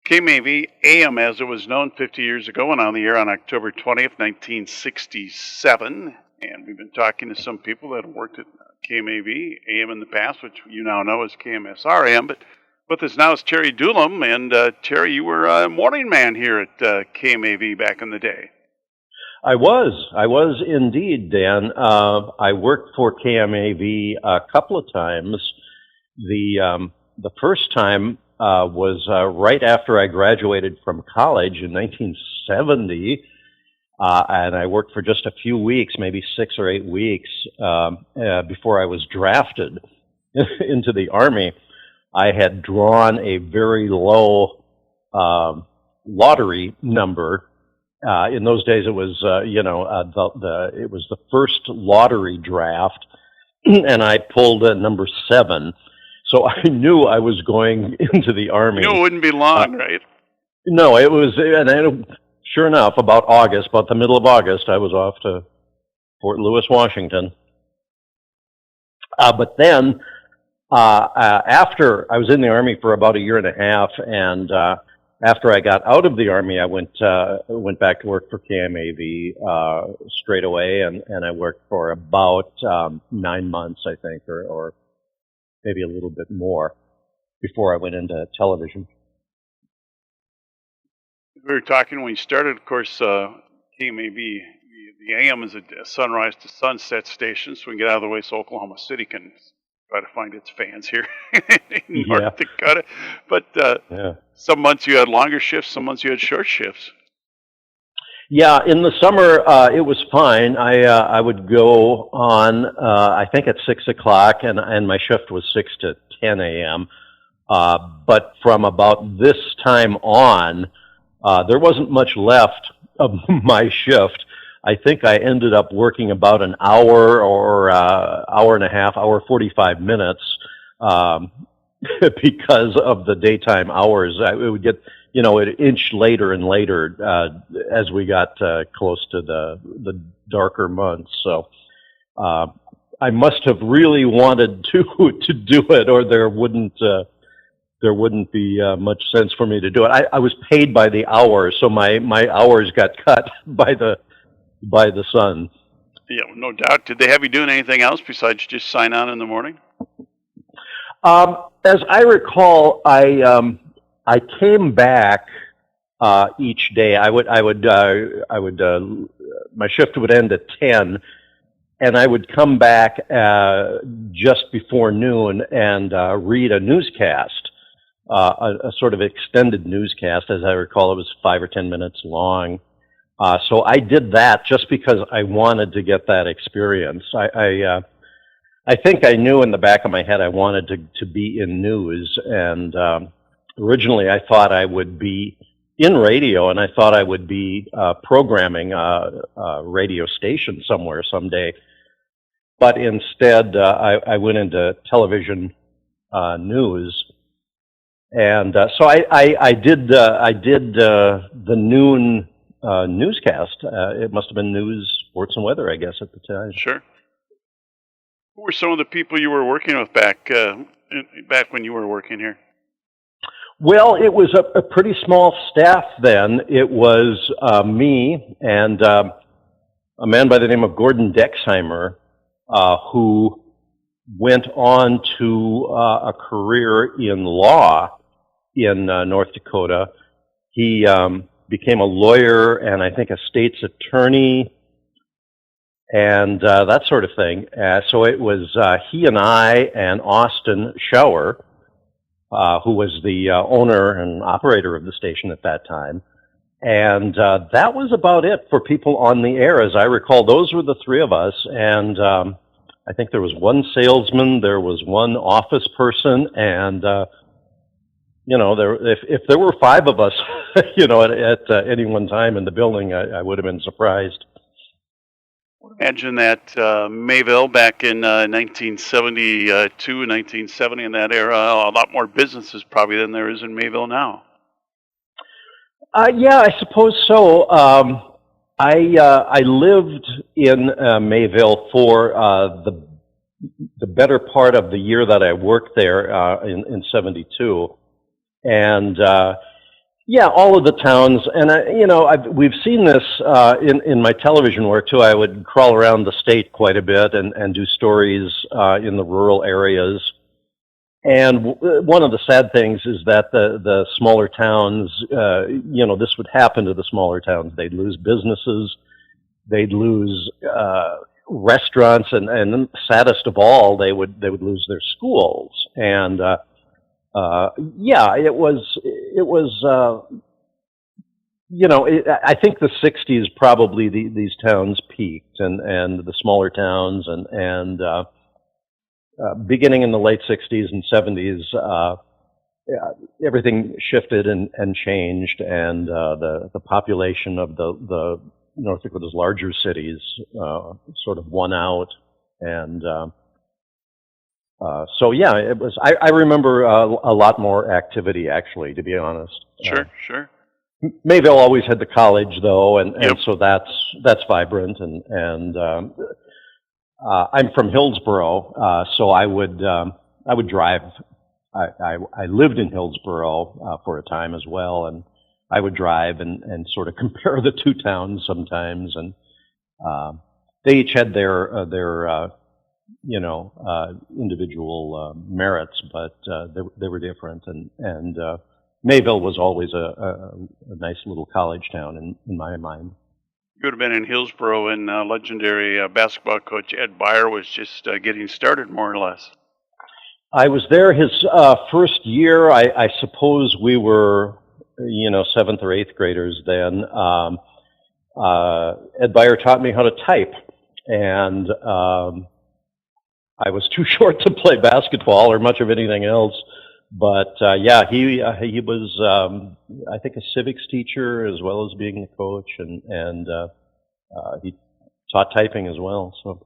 KMAV AM, as it was known 50 years ago, went on the air on October 20th, 1967. And we've been talking to some people that have worked at KMAV AM in the past, which you now know as KMSR AM. But with us now is Terry Dullum. And Terry, you were a morning man here at KMAV back in the day. I was indeed, Dan. I worked for KMAV a couple of times. The first time was right after I graduated from college in 1970, and I worked for just a few weeks, maybe 6 or 8 weeks, before I was drafted into the Army. I had drawn a very low lottery number. In those days, it was it was the first lottery draft, and I pulled number 7. So I knew I was going into the Army. You knew it wouldn't be long, right? No, it was, and sure enough, about the middle of August, I was off to Fort Lewis, Washington. But then, after I was in the Army for about a year and a half, and after I got out of the Army, I went back to work for KMAV straight away, and I worked for about 9 months, I think, or maybe a little bit more before I went into television. We were talking when you started, of course, KMAV, the AM is a sunrise to sunset station, so we can get out of the way so Oklahoma City can try to find its fans here in North Dakota. But some months you had longer shifts, some months you had short shifts. Yeah, in the summer it was fine. I would go on I think at 6 o'clock, and my shift was 6 to 10 a.m. But from about this time on, there wasn't much left of my shift. I think I ended up working about an hour or hour and a half, hour 45 minutes, because of the daytime hours. It would get, it inched later and later as we got close to the darker months. So I must have really wanted to do it, or there wouldn't be much sense for me to do it. I was paid by the hour, so my hours got cut by the sun. Yeah, no doubt. Did they have you doing anything else besides just sign on in the morning? As I recall, I came back each day. I would my shift would end at 10, and I would come back just before noon and read a newscast, a sort of extended newscast. As I recall, it was 5 or 10 minutes long. So I did that just because I wanted to get that experience. I think I knew in the back of my head I wanted to be in news, and originally I thought I would be in radio, and I thought I would be programming a radio station somewhere someday. But instead, I went into television news, and so I did the noon newscast. It must have been news, sports, and weather, I guess, at the time. Sure. Who were some of the people you were working with back when you were working here? Well, it was a pretty small staff then. It was me and a man by the name of Gordon Dexheimer, who went on to a career in law in North Dakota. He became a lawyer and I think a state's attorney and that sort of thing. So it was he and I and Austin Schauer, who was the owner and operator of the station at that time. And that was about it for people on the air. As I recall, those were the three of us. And I think there was one salesman, there was one office person, and if there were 5 of us, at any one time in the building, I would have been surprised. Imagine that Mayville back in 1972, 1970, in that era, a lot more businesses probably than there is in Mayville now. Yeah, I suppose so. I lived in Mayville for the better part of the year that I worked there in 72. And Yeah, all of the towns, and we've seen this in my television work too. I would crawl around the state quite a bit and do stories in the rural areas. And one of the sad things is that the smaller towns, this would happen to the smaller towns. They'd lose businesses, they'd lose restaurants, and saddest of all, they would lose their schools. And it was. I think the '60s probably these towns peaked, and the smaller towns, and beginning in the late '60s and '70s, everything shifted and changed, and the population of the North Dakota's larger cities sort of won out, and it was. I remember a lot more activity, actually, to be honest. Sure. Mayville always had the college, though, and Yep. so that's vibrant. And I'm from Hillsboro, so I would drive. I lived in Hillsboro for a time as well, and I would drive and sort of compare the two towns sometimes, and they each had their individual merits, but they were different, and Mayville was always a nice little college town in my mind. You would have been in Hillsboro, and legendary basketball coach Ed Beyer was just getting started, more or less. I was there his first year. I suppose we were, 7th or 8th graders then. Ed Beyer taught me how to type, and I was too short to play basketball or much of anything else. But he was, I think, a civics teacher as well as being a coach, and he taught typing as well. So,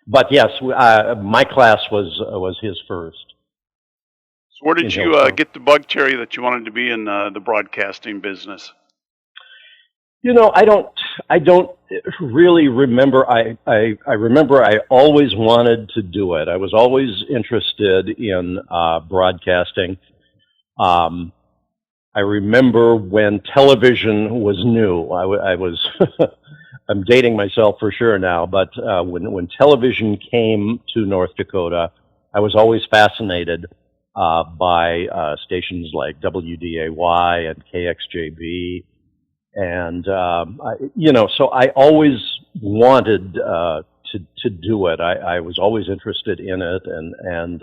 but yes, my class was his first. So, where did you get the bug, Terry, that you wanted to be in the broadcasting business? I don't really remember. I remember I always wanted to do it. I was always interested in broadcasting. I remember when television was new. I was I'm dating myself for sure now, but when television came to North Dakota, I was always fascinated by stations like WDAY and KXJB. And, so I always wanted to do it. I was always interested in it. And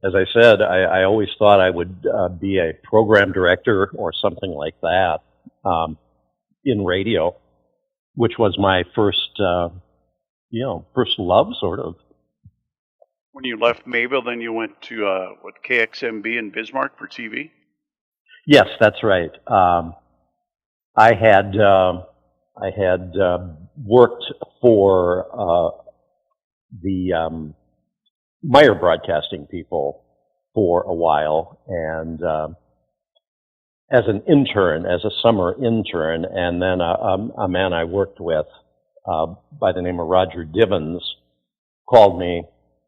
as I said, I always thought I would be a program director or something like that in radio, which was my first love, sort of. When you left Mayville, then you went to, KXMB in Bismarck for TV? Yes, that's right. I had worked for the Meyer Broadcasting people for a while, and as an intern, as a summer intern, and then a man I worked with by the name of Roger Divins called me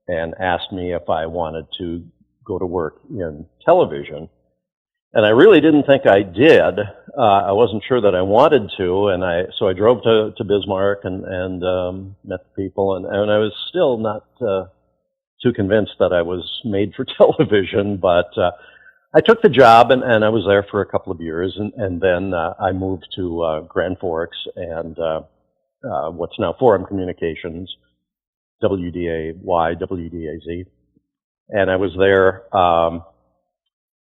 and asked me if I wanted to go to work in television. And I really didn't think I did. I wasn't sure that I wanted to, so I drove to Bismarck and met the people, and I was still not too convinced that I was made for television, but I took the job, and I was there for a couple of years, and then I moved to Grand Forks and what's now Forum Communications, WDAY, WDAZ, and I was there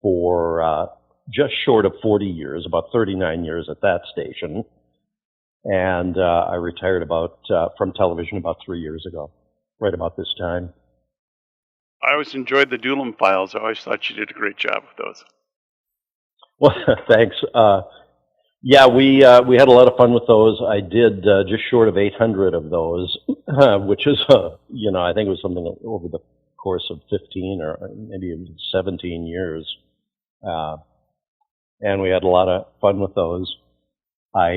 for just short of 40 years, about 39 years at that station. And I retired from television about 3 years ago, right about this time. I always enjoyed the Dullum files. I always thought you did a great job with those. Well, thanks. We had a lot of fun with those. I did just short of 800 of those, which is, I think it was something over the course of 15 or maybe even 17 years. And we had a lot of fun with those. When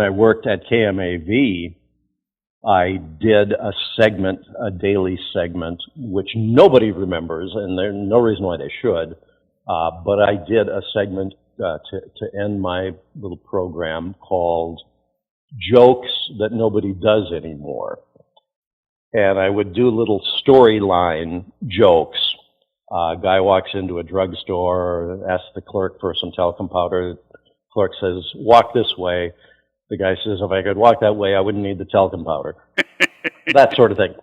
I worked at KMAV, I did a daily segment, which nobody remembers, and there's no reason why they should, but I did a segment to end my little program called Jokes That Nobody Does Anymore. And I would do little storyline jokes. A guy walks into a drugstore, asks the clerk for some talcum powder. The clerk says, "Walk this way." The guy says, "If I could walk that way, I wouldn't need the talcum powder." That sort of thing.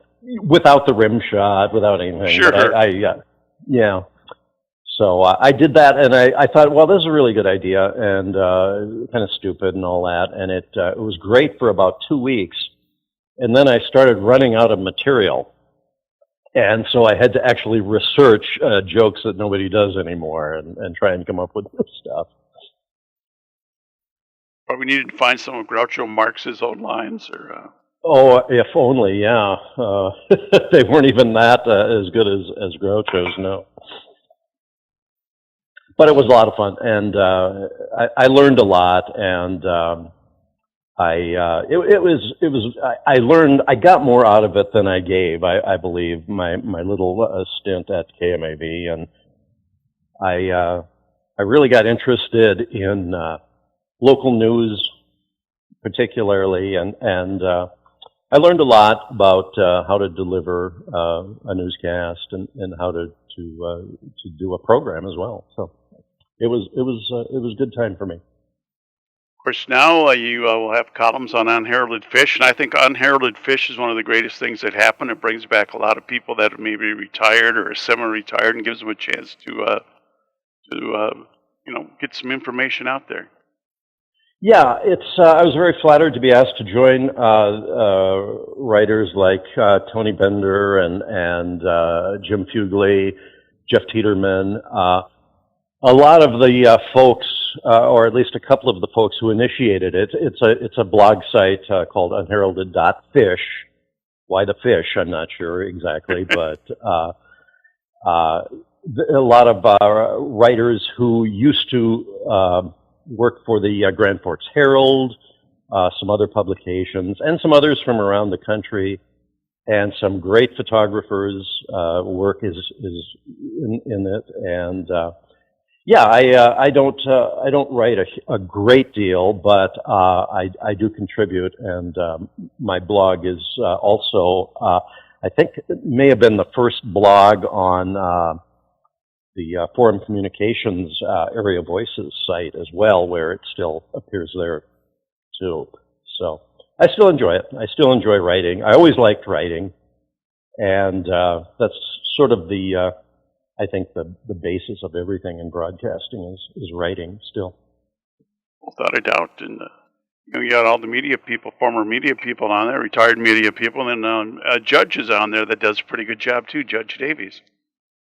Without the rim shot, without anything. Sure. But yeah. So I did that, and I thought, well, this is a really good idea, and kind of stupid and all that. And it was great for about 2 weeks. And then I started running out of material. And so I had to actually research jokes that nobody does anymore and try and come up with new stuff. But we needed to find some of Groucho Marx's old lines, or. Oh, if only, yeah. They weren't even that as good as Groucho's, no. But it was a lot of fun, and I learned a lot, and I got more out of it than I gave, I believe, my little stint at KMAV, and I really got interested in local news, particularly, and I learned a lot about how to deliver a newscast and how to do a program as well. So it was a good time for me. Of course, now you will have columns on Unheralded Fish, and I think Unheralded Fish is one of the greatest things that happen. It brings back a lot of people that may be retired or semi-retired, and gives them a chance to get some information out there. Yeah, it's. I was very flattered to be asked to join writers like Tony Bender and Jim Fugly, Jeff Tieterman. A lot of the folks, or at least a couple of the folks who initiated it. It's a blog site called unheralded.fish. Why the fish? I'm not sure exactly, but a lot of writers who used to work for the Grand Forks Herald, some other publications, and some others from around the country, and some great photographers' work is in it. And yeah, I don't write a great deal, but I do contribute, and my blog is also I think it may have been the first blog on the Forum Communications Area Voices site as well, where it still appears there too. So I still enjoy it. I still enjoy writing. I always liked writing, and that's sort of the I think the basis of everything in broadcasting is writing still. Without a doubt. And you got all the media people, former media people on there, retired media people, and then Judge is on there that does a pretty good job too, Judge Davies.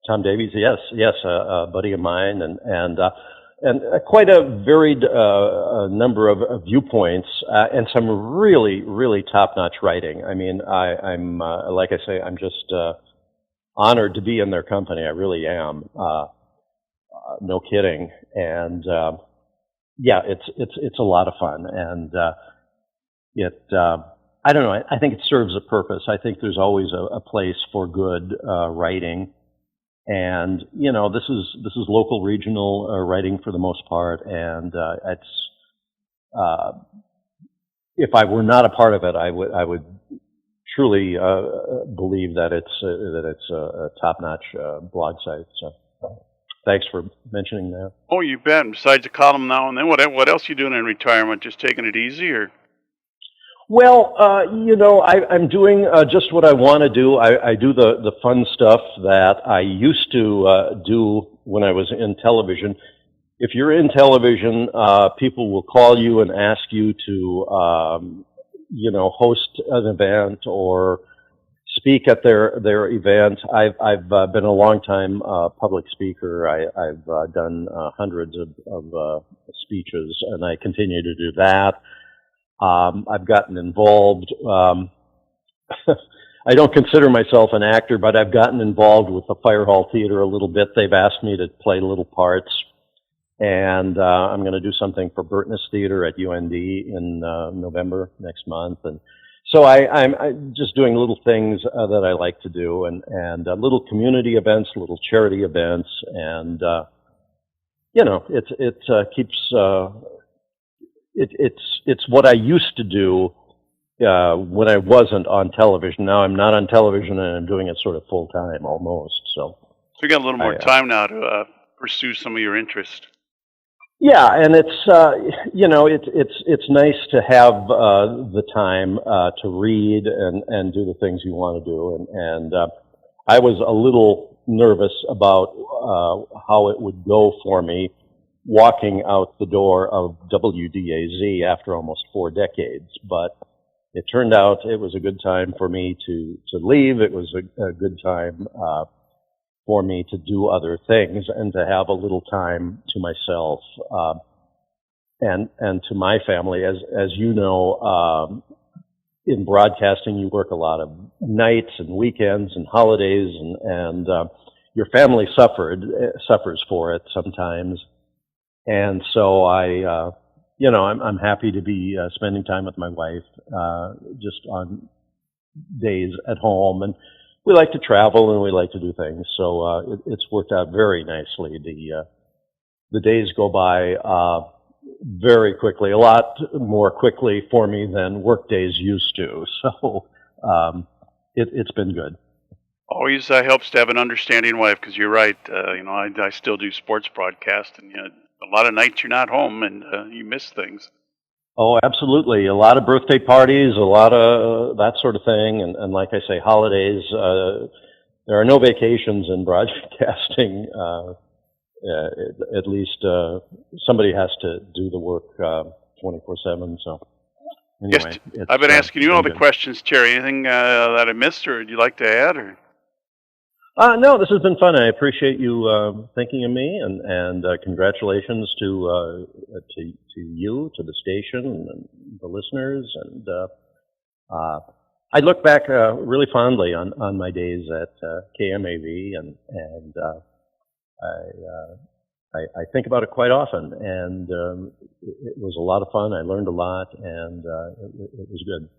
Tom Davies, yes, a buddy of mine, and quite a varied number of viewpoints, and some really, really top-notch writing. I mean, I'm like I say, I'm just honored to be in their company. I really am. No kidding. And yeah, it's a lot of fun, and I don't know. I think it serves a purpose. I think there's always a place for good writing. And this is local, regional writing for the most part, and it's if I were not a part of it, I would truly believe that it's a top-notch blog site. So thanks for mentioning that. Oh, you bet. Besides the column now and then, what else you doing in retirement? Just taking it easy, or? Well, I'm doing just what I want to do. I do the fun stuff that I used to do when I was in television. If you're in television, people will call you and ask you to, host an event or speak at their event. I've been a long time public speaker. I've done hundreds of speeches, and I continue to do that. I've gotten involved. I don't consider myself an actor, but I've gotten involved with the Fire Hall Theater a little bit. They've asked me to play little parts, and I'm going to do something for Burtness Theater at UND in November next month. And so I'm just doing little things that I like to do, and little community events, little charity events, and it keeps it's what I used to do when I wasn't on television. Now I'm not on television, and I'm doing it sort of full time almost. So you got a little more time now to pursue some of your interests. Yeah, and it's nice to have the time to read and do the things you want to do, and I was a little nervous about how it would go for me walking out the door of WDAZ after almost 4 decades, but it turned out it was a good time for me to leave. It was a good time for me to do other things and to have a little time to myself and to my family. As you know, in broadcasting, you work a lot of nights and weekends and holidays, and your family suffers for it sometimes. And so I'm happy to be spending time with my wife just on days at home, and we like to travel and we like to do things. So it's worked out very nicely. The days go by very quickly, a lot more quickly for me than work days used to. So it's been good. Always helps to have an understanding wife, because you're right. I still do sports broadcast, and a lot of nights you're not home, and you miss things. Oh, absolutely. A lot of birthday parties, a lot of that sort of thing. And like I say, holidays. There are no vacations in broadcasting. At least somebody has to do the work 24/7. So anyway. Yes, I've been asking you all the questions, Terry. Anything that I missed, or would you like to add? Or? No, this has been fun. I appreciate you thinking of me, and congratulations to you, to the station, and the listeners. And I look back really fondly on my days at KMAV, and I think about it quite often. And it was a lot of fun. I learned a lot, and it was good.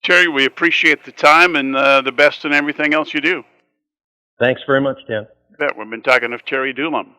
Terry, we appreciate the time and the best in everything else you do. Thanks very much, Dan. We've been talking with Terry Dullum.